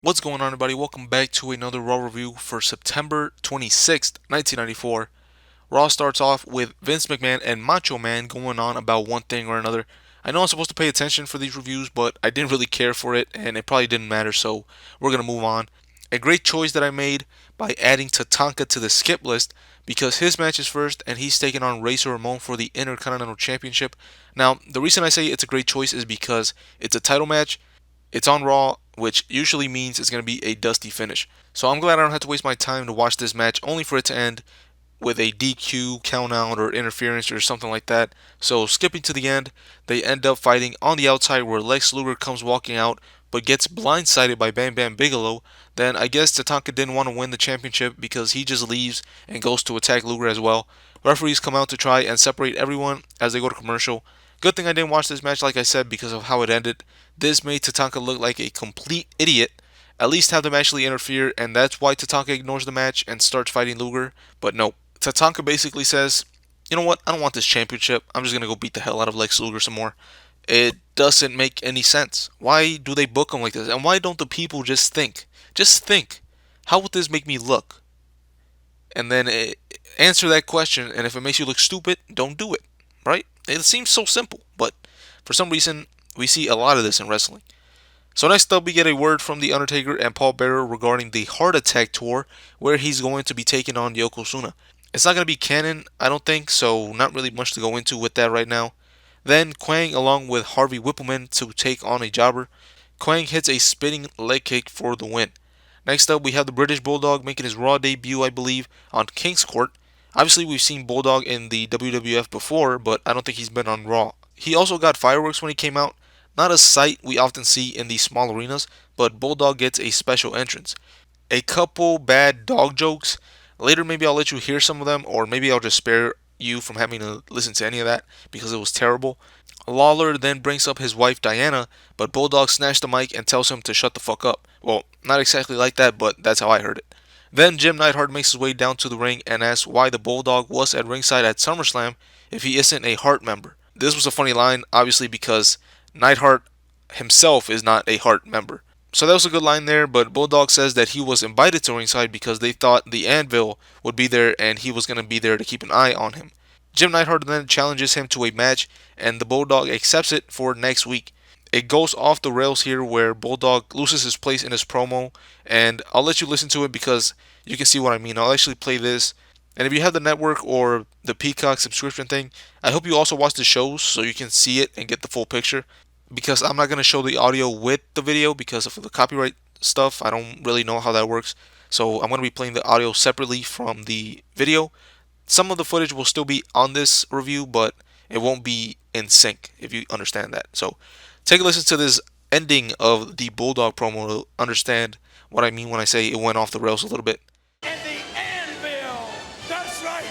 What's going on, everybody? Welcome back to another Raw review for September 26th, 1994. Raw starts off with Vince McMahon and Macho Man going on about one thing or another. I know I'm supposed to pay attention for these reviews, but I didn't really care for it, and it probably didn't matter, so we're going to move on. A great choice that I made by adding Tatanka to the skip list because his match is first, and he's taking on Razor Ramon for the Intercontinental Championship. Now, the reason I say it's a great choice is because it's a title match, it's on Raw, which usually means it's going to be a dusty finish. So I'm glad I don't have to waste my time to watch this match only for it to end with a DQ, countout, or interference or something like that. So skipping to the end, they end up fighting on the outside where Lex Luger comes walking out but gets blindsided by Bam Bam Bigelow. Then I guess Tatanka didn't want to win the championship because he just leaves and goes to attack Luger as well. Referees come out to try and separate everyone as they go to commercial. Good thing I didn't watch this match, like I said, because of how it ended. This made Tatanka look like a complete idiot. At least have them actually interfere, and that's why Tatanka ignores the match and starts fighting Luger. But no, Tatanka basically says, you know what, I don't want this championship. I'm just going to go beat the hell out of Lex Luger some more. It doesn't make any sense. Why do they book him like this? And why don't the people just think? Just think. How would this make me look? And then answer that question, and if it makes you look stupid, don't do it. Right? It seems so simple, but for some reason, we see a lot of this in wrestling. So next up, we get a word from The Undertaker and Paul Bearer regarding the Heart Attack Tour, where he's going to be taking on Yokozuna. It's not going to be canon, I don't think, so not really much to go into with that right now. Then Quang along with Harvey Whippleman to take on a jobber. Quang hits a spinning leg kick for the win. Next up, we have the British Bulldog making his Raw debut, I believe, on King's Court. Obviously, we've seen Bulldog in the WWF before, but I don't think he's been on Raw. He also got fireworks when he came out. Not a sight we often see in these small arenas, but Bulldog gets a special entrance. A couple bad dog jokes. Later, maybe I'll let you hear some of them, or maybe I'll just spare you from having to listen to any of that because it was terrible. Lawler then brings up his wife Diana, but Bulldog snatches the mic and tells him to shut the fuck up. Well, not exactly like that, but that's how I heard it. Then Jim Neidhart makes his way down to the ring and asks why the Bulldog was at ringside at Summerslam if he isn't a Hart member. This was a funny line, obviously, because Neidhart himself is not a Hart member. So that was a good line there, but Bulldog says that he was invited to ringside because they thought the Anvil would be there and he was going to be there to keep an eye on him. Jim Neidhart then challenges him to a match, and the Bulldog accepts it for next week. It goes off the rails here where Bulldog loses his place in his promo, and I'll let you listen to it because you can see what I mean. I'll actually play this. And if you have the network or the Peacock subscription thing, I hope you also watch the shows so you can see it and get the full picture. Because I'm not going to show the audio with the video because of the copyright stuff. I don't really know how that works. So I'm going to be playing the audio separately from the video. Some of the footage will still be on this review, but it won't be in sync, if you understand that. So take a listen to this ending of the Bulldog promo to understand what I mean when I say it went off the rails a little bit. And the Anvil! That's right!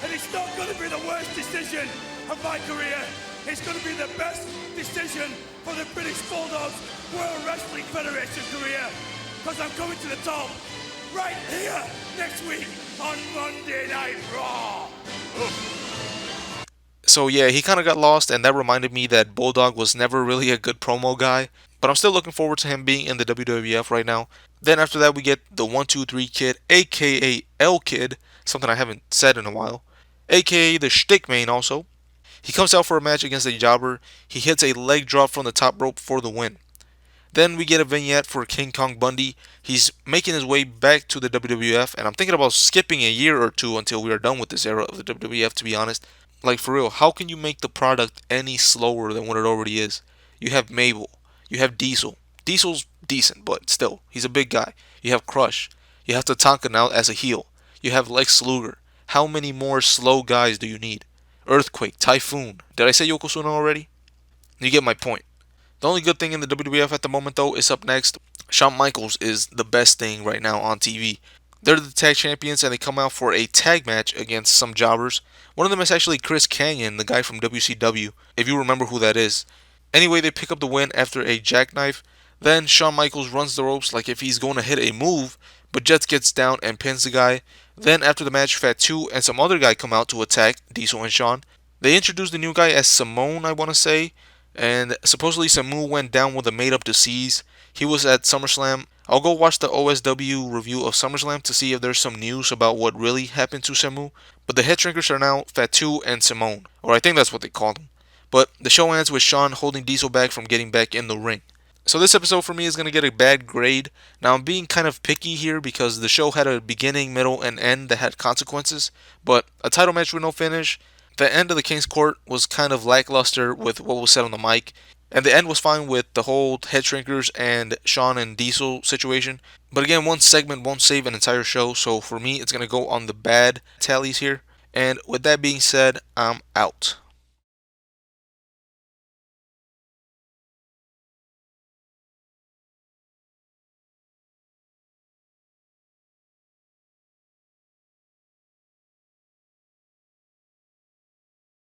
And it's not going to be the worst decision of my career. It's going to be the best decision for the British Bulldogs World Wrestling Federation career. Because I'm coming to the top right here next week on Monday Night Raw. So yeah, he kind of got lost, and that reminded me that Bulldog was never really a good promo guy. But I'm still looking forward to him being in the WWF right now. Then after that, we get the 123 Kid, aka L Kid, something I haven't said in a while, aka the Shtick Main also. He comes out for a match against a jobber. He hits a leg drop from the top rope for the win. Then we get a vignette for King Kong Bundy. He's making his way back to the WWF, and I'm thinking about skipping a year or two until we are done with this era of the WWF, to be honest. Like, for real, how can you make the product any slower than what it already is? You have Mabel. You have Diesel. Diesel's decent, but still, he's a big guy. You have Crush. You have Tatanka now as a heel. You have Lex Luger. How many more slow guys do you need? Earthquake, Typhoon. Did I say Yokozuna already? You get my point. The only good thing in the WWF at the moment, though, is up next. Shawn Michaels is the best thing right now on TV. They're the tag champions, and they come out for a tag match against some jobbers. One of them is actually Chris Kanyon, the guy from WCW, if you remember who that is. Anyway, they pick up the win after a jackknife. Then Shawn Michaels runs the ropes like if he's going to hit a move, but Jets gets down and pins the guy. Then after the match, Fatu and some other guy come out to attack Diesel and Shawn. They introduce the new guy as Simone, I want to say. And supposedly Samu went down with a made up disease. He was at SummerSlam. I'll go watch the OSW review of SummerSlam to see if there's some news about what really happened to Samu. But the head shrinkers are now Fatu and Simone, or I think that's what they call them. But the show ends with Shawn holding Diesel back from getting back in the ring. So this episode for me is going to get a bad grade. Now I'm being kind of picky here because the show had a beginning, middle, and end that had consequences, but a title match with no finish. The end of the King's Court was kind of lackluster with what was said on the mic, and the end was fine with the whole head shrinkers and Shawn and Diesel situation. But again, one segment won't save an entire show, so for me it's going to go on the bad tallies here. And with that being said, I'm out.